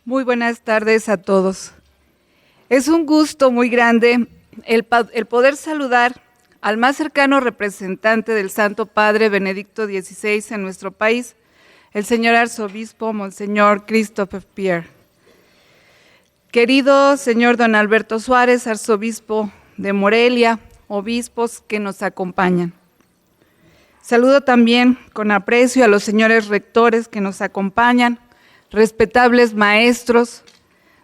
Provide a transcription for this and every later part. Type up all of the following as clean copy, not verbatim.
Muy buenas tardes a todos. Es un gusto muy grande el poder saludar al más cercano representante del Santo Padre Benedicto XVI en nuestro país, el señor arzobispo Monseñor Christopher Pierre. Querido señor don Alberto Suárez, arzobispo de Morelia, obispos que nos acompañan. Saludo también con aprecio a los señores rectores que nos acompañan, respetables maestros,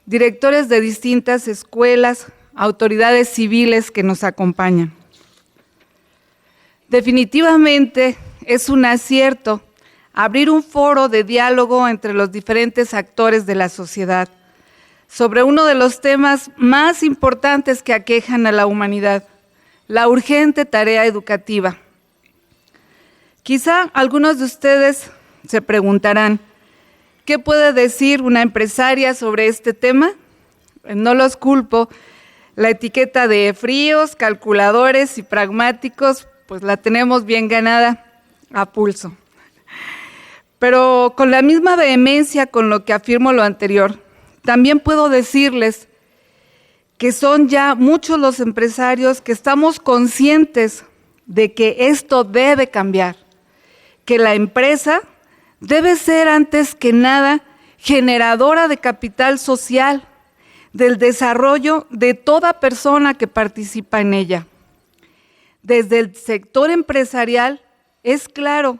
directores de distintas escuelas, autoridades civiles que nos acompañan. Definitivamente es un acierto abrir un foro de diálogo entre los diferentes actores de la sociedad sobre uno de los temas más importantes que aquejan a la humanidad, la urgente tarea educativa. Quizá algunos de ustedes se preguntarán, ¿qué puede decir una empresaria sobre este tema? No los culpo, la etiqueta de fríos, calculadores y pragmáticos, pues la tenemos bien ganada a pulso. Pero con la misma vehemencia con lo que afirmo lo anterior, también puedo decirles que son ya muchos los empresarios que estamos conscientes de que esto debe cambiar, que la empresa debe ser antes que nada generadora de capital social, del desarrollo de toda persona que participa en ella. Desde el sector empresarial es claro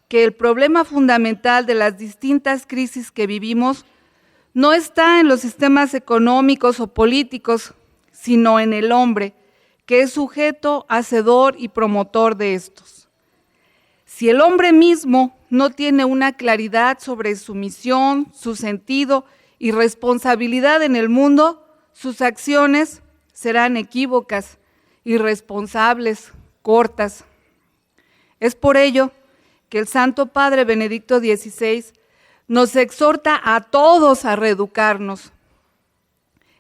que el problema fundamental de las distintas crisis que vivimos no está en los sistemas económicos o políticos, sino en el hombre, que es sujeto, hacedor y promotor de estos. Si el hombre mismo no tiene una claridad sobre su misión, su sentido y responsabilidad en el mundo, sus acciones serán equívocas, irresponsables, cortas. Es por ello que el Santo Padre Benedicto XVI nos exhorta a todos a reeducarnos.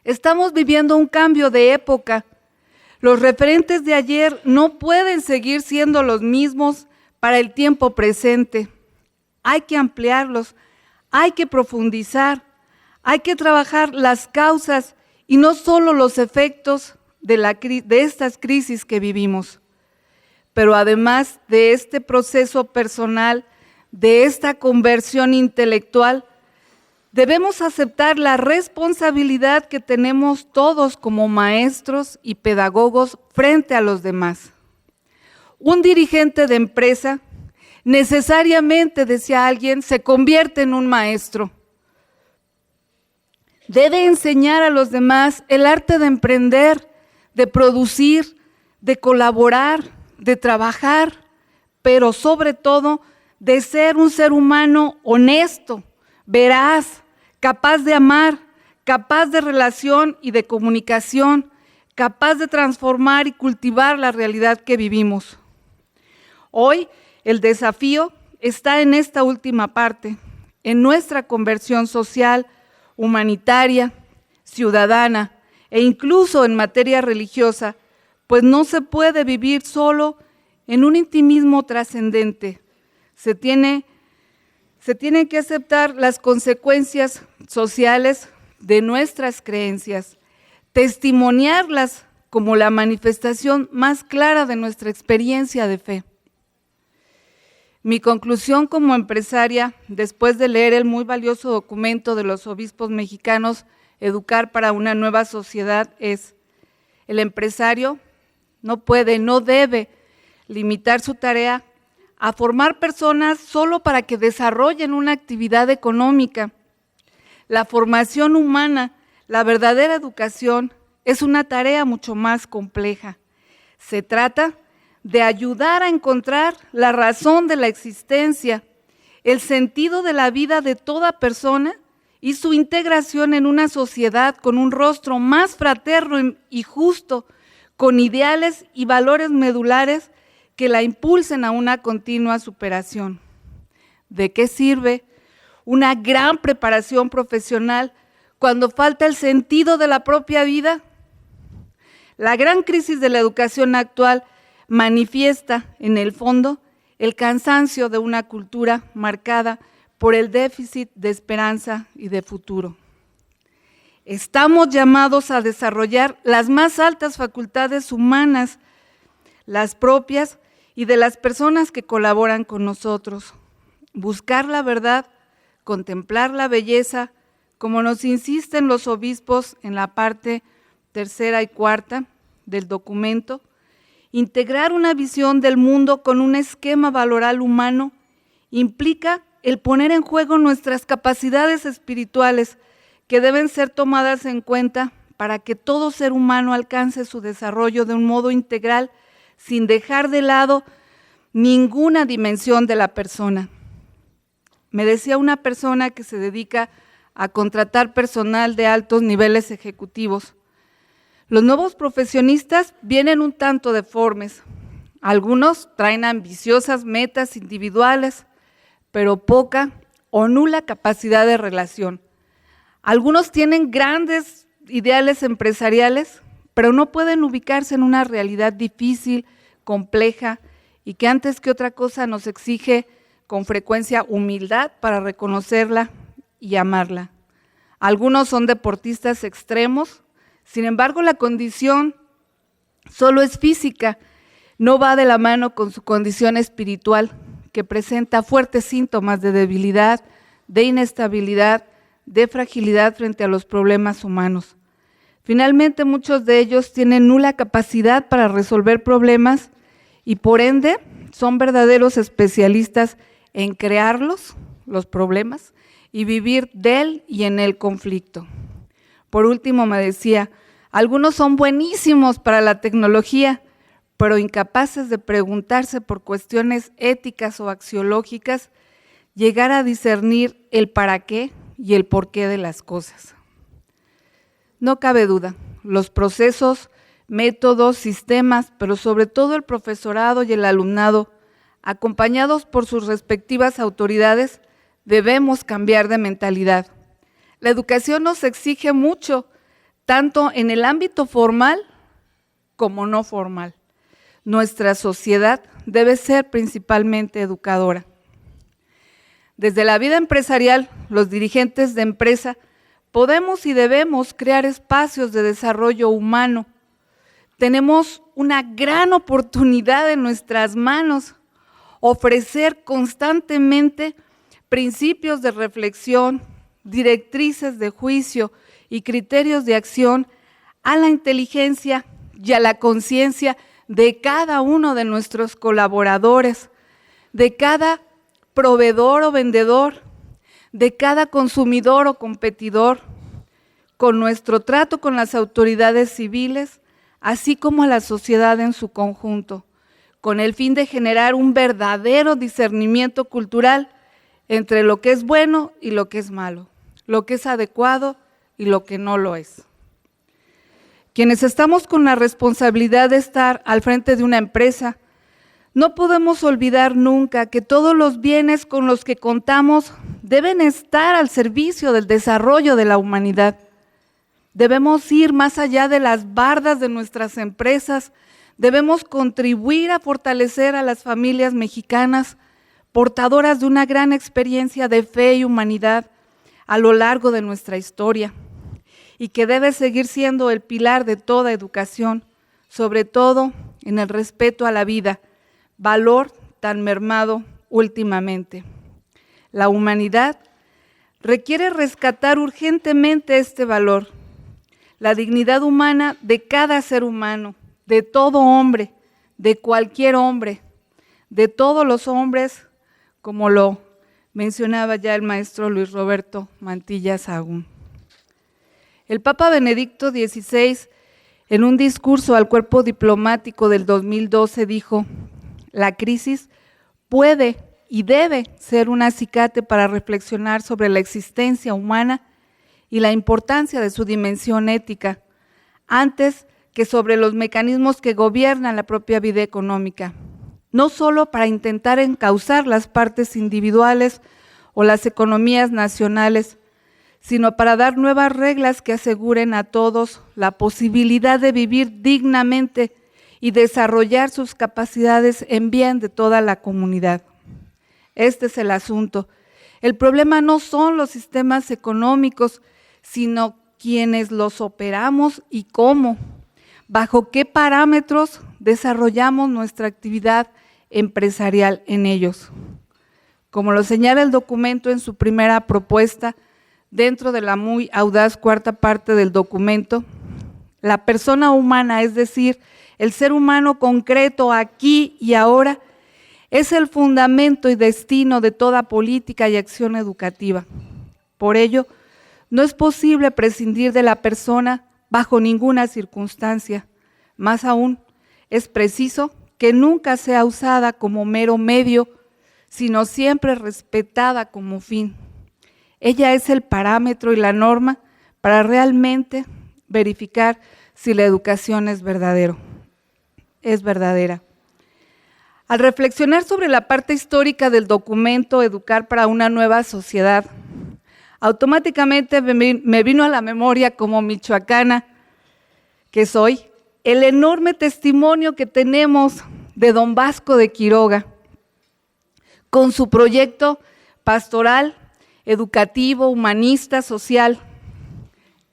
Estamos viviendo un cambio de época. Los referentes de ayer no pueden seguir siendo los mismos para el tiempo presente. Hay que ampliarlos, hay que profundizar, hay que trabajar las causas y no solo los efectos de estas crisis que vivimos. Pero además de este proceso personal, de esta conversión intelectual, debemos aceptar la responsabilidad que tenemos todos como maestros y pedagogos frente a los demás. Un dirigente de empresa necesariamente, decía alguien, se convierte en un maestro. Debe enseñar a los demás el arte de emprender, de producir, de colaborar, de trabajar, pero sobre todo de ser un ser humano honesto, veraz, capaz de amar, capaz de relación y de comunicación, capaz de transformar y cultivar la realidad que vivimos. Hoy el desafío está en esta última parte, en nuestra conversión social, humanitaria, ciudadana e incluso en materia religiosa, pues no se puede vivir solo en un intimismo trascendente. Se tienen que aceptar las consecuencias sociales de nuestras creencias, testimoniarlas como la manifestación más clara de nuestra experiencia de fe. Mi conclusión como empresaria, después de leer el muy valioso documento de los obispos mexicanos, Educar para una nueva sociedad, es: el empresario no puede, no debe limitar su tarea a formar personas solo para que desarrollen una actividad económica. La formación humana, la verdadera educación, es una tarea mucho más compleja. Se trata de ayudar a encontrar la razón de la existencia, el sentido de la vida de toda persona y su integración en una sociedad con un rostro más fraterno y justo, con ideales y valores medulares que la impulsen a una continua superación. ¿De qué sirve una gran preparación profesional cuando falta el sentido de la propia vida? La gran crisis de la educación actual manifiesta, en el fondo, el cansancio de una cultura marcada por el déficit de esperanza y de futuro. Estamos llamados a desarrollar las más altas facultades humanas, las propias y de las personas que colaboran con nosotros. Buscar la verdad, contemplar la belleza, como nos insisten los obispos en la parte 3ª y 4ª del documento, integrar una visión del mundo con un esquema valoral humano implica el poner en juego nuestras capacidades espirituales que deben ser tomadas en cuenta para que todo ser humano alcance su desarrollo de un modo integral sin dejar de lado ninguna dimensión de la persona. Me decía una persona que se dedica a contratar personal de altos niveles ejecutivos: los nuevos profesionistas vienen un tanto deformes. Algunos traen ambiciosas metas individuales, pero poca o nula capacidad de relación. Algunos tienen grandes ideales empresariales, pero no pueden ubicarse en una realidad difícil, compleja y que antes que otra cosa nos exige con frecuencia humildad para reconocerla y amarla. Algunos son deportistas extremos, sin embargo la condición solo es física, no va de la mano con su condición espiritual, que presenta fuertes síntomas de debilidad, de inestabilidad, de fragilidad frente a los problemas humanos. Finalmente, muchos de ellos tienen nula capacidad para resolver problemas y por ende son verdaderos especialistas en crearlos, los problemas, y vivir de él y en el conflicto. Por último, me decía, algunos son buenísimos para la tecnología, pero incapaces de preguntarse por cuestiones éticas o axiológicas, llegar a discernir el para qué y el porqué de las cosas. No cabe duda, los procesos, métodos, sistemas, pero sobre todo el profesorado y el alumnado, acompañados por sus respectivas autoridades, debemos cambiar de mentalidad. La educación nos exige mucho, tanto en el ámbito formal como no formal. Nuestra sociedad debe ser principalmente educadora. Desde la vida empresarial, los dirigentes de empresa podemos y debemos crear espacios de desarrollo humano. Tenemos una gran oportunidad en nuestras manos, ofrecer constantemente principios de reflexión, directrices de juicio y criterios de acción a la inteligencia y a la conciencia de cada uno de nuestros colaboradores, de cada proveedor o vendedor, de cada consumidor o competidor, con nuestro trato con las autoridades civiles, así como a la sociedad en su conjunto, con el fin de generar un verdadero discernimiento cultural entre lo que es bueno y lo que es malo, lo que es adecuado y lo que no lo es. Quienes estamos con la responsabilidad de estar al frente de una empresa, no podemos olvidar nunca que todos los bienes con los que contamos deben estar al servicio del desarrollo de la humanidad. Debemos ir más allá de las bardas de nuestras empresas, debemos contribuir a fortalecer a las familias mexicanas, portadoras de una gran experiencia de fe y humanidad a lo largo de nuestra historia, y que debe seguir siendo el pilar de toda educación, sobre todo en el respeto a la vida, valor tan mermado últimamente. La humanidad requiere rescatar urgentemente este valor, la dignidad humana de cada ser humano, de todo hombre, de cualquier hombre, de todos los hombres, como lo mencionaba ya el maestro Luis Roberto Mantilla Sahagún. El Papa Benedicto XVI, en un discurso al cuerpo diplomático del 2012, dijo: la crisis puede y debe ser un acicate para reflexionar sobre la existencia humana y la importancia de su dimensión ética, antes que sobre los mecanismos que gobiernan la propia vida económica, no solo para intentar encauzar las partes individuales o las economías nacionales, sino para dar nuevas reglas que aseguren a todos la posibilidad de vivir dignamente y desarrollar sus capacidades en bien de toda la comunidad. Este es el asunto. El problema no son los sistemas económicos, sino quienes los operamos y cómo, bajo qué parámetros desarrollamos nuestra actividad empresarial en ellos. Como lo señala el documento en su primera propuesta, dentro de la muy audaz cuarta parte del documento, la persona humana, es decir, el ser humano concreto aquí y ahora, es el fundamento y destino de toda política y acción educativa. Por ello, no es posible prescindir de la persona bajo ninguna circunstancia. Más aún, es preciso que nunca sea usada como mero medio, sino siempre respetada como fin. Ella es el parámetro y la norma para realmente verificar si la educación es verdadera. Al reflexionar sobre la parte histórica del documento Educar para una nueva sociedad, automáticamente me vino a la memoria, como michoacana que soy, el enorme testimonio que tenemos de don Vasco de Quiroga, con su proyecto pastoral, educativo, humanista, social.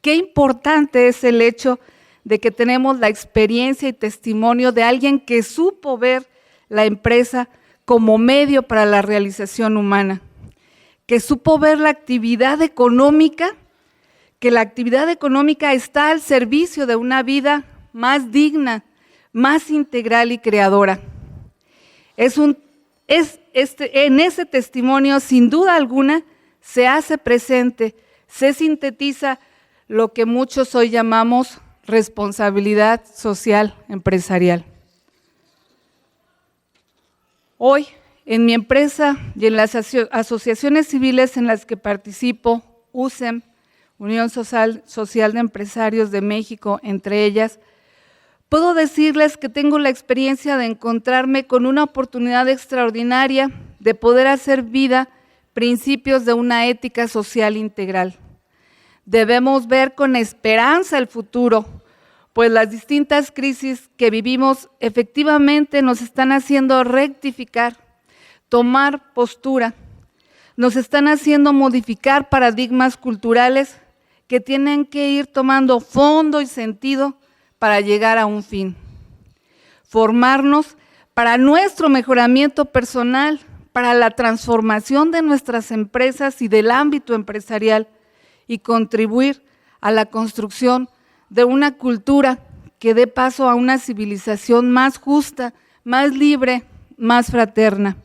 Qué importante es el hecho de que tenemos la experiencia y testimonio de alguien que supo ver la empresa como medio para la realización humana, que supo ver la actividad económica, que la actividad económica está al servicio de una vida más digna, más integral y creadora. En ese testimonio, sin duda alguna, se hace presente, se sintetiza lo que muchos hoy llamamos responsabilidad social empresarial. Hoy, en mi empresa y en las asociaciones civiles en las que participo, USEM, Unión Social de Empresarios de México, entre ellas, puedo decirles que tengo la experiencia de encontrarme con una oportunidad extraordinaria de poder hacer vida principios de una ética social integral. Debemos ver con esperanza el futuro, pues las distintas crisis que vivimos efectivamente nos están haciendo rectificar, tomar postura, nos están haciendo modificar paradigmas culturales que tienen que ir tomando fondo y sentido para llegar a un fin. Formarnos para nuestro mejoramiento personal, para la transformación de nuestras empresas y del ámbito empresarial y contribuir a la construcción de una cultura que dé paso a una civilización más justa, más libre, más fraterna.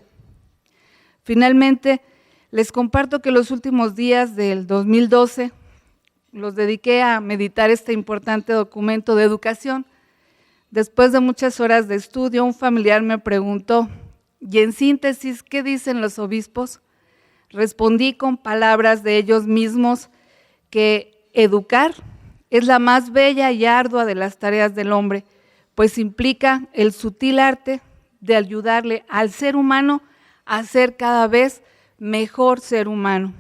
Finalmente, les comparto que los últimos días del 2012 los dediqué a meditar este importante documento de educación. Después de muchas horas de estudio, un familiar me preguntó, y en síntesis, ¿qué dicen los obispos? Respondí con palabras de ellos mismos que educar es la más bella y ardua de las tareas del hombre, pues implica el sutil arte de ayudarle al ser humano a ser cada vez mejor ser humano.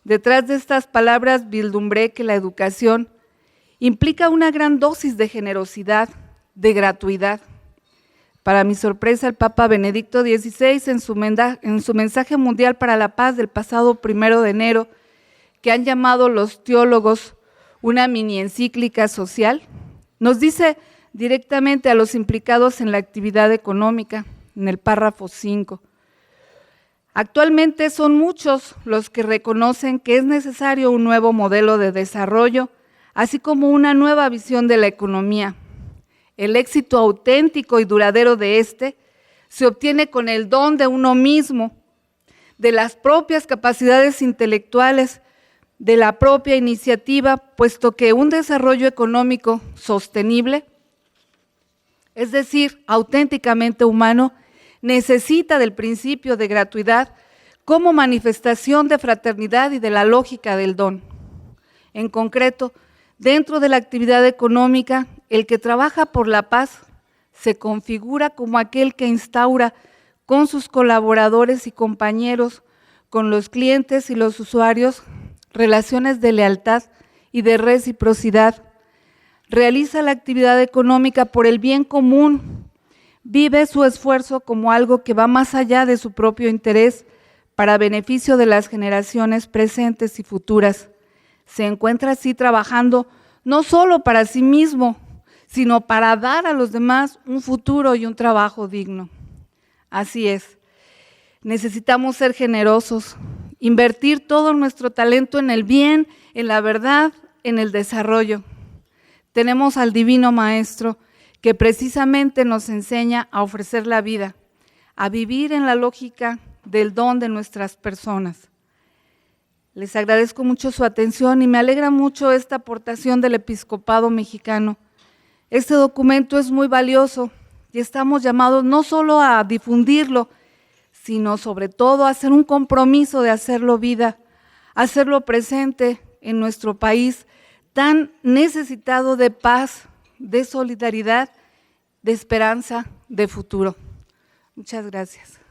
Detrás de estas palabras vislumbré que la educación implica una gran dosis de generosidad, de gratuidad. Para mi sorpresa, el Papa Benedicto XVI, en su mensaje mundial para la paz del pasado 1 de enero, que han llamado los teólogos una mini encíclica social, nos dice directamente a los implicados en la actividad económica, en el párrafo 5. Actualmente son muchos los que reconocen que es necesario un nuevo modelo de desarrollo, así como una nueva visión de la economía. El éxito auténtico y duradero de este se obtiene con el don de uno mismo, de las propias capacidades intelectuales, de la propia iniciativa, puesto que un desarrollo económico sostenible, es decir, auténticamente humano, necesita del principio de gratuidad como manifestación de fraternidad y de la lógica del don. En concreto, dentro de la actividad económica, el que trabaja por la paz se configura como aquel que instaura con sus colaboradores y compañeros, con los clientes y los usuarios, relaciones de lealtad y de reciprocidad. Realiza la actividad económica por el bien común, vive su esfuerzo como algo que va más allá de su propio interés para beneficio de las generaciones presentes y futuras. se encuentra así trabajando no solo para sí mismo, sino para dar a los demás un futuro y un trabajo digno. Así es, necesitamos ser generosos, invertir todo nuestro talento en el bien, en la verdad, en el desarrollo. Tenemos al Divino Maestro que precisamente nos enseña a ofrecer la vida, a vivir en la lógica del don de nuestras personas. Les agradezco mucho su atención y me alegra mucho esta aportación del Episcopado Mexicano. Este documento es muy valioso y estamos llamados no solo a difundirlo, sino sobre todo a hacer un compromiso de hacerlo vida, hacerlo presente en nuestro país tan necesitado de paz, de solidaridad, de esperanza, de futuro. Muchas gracias.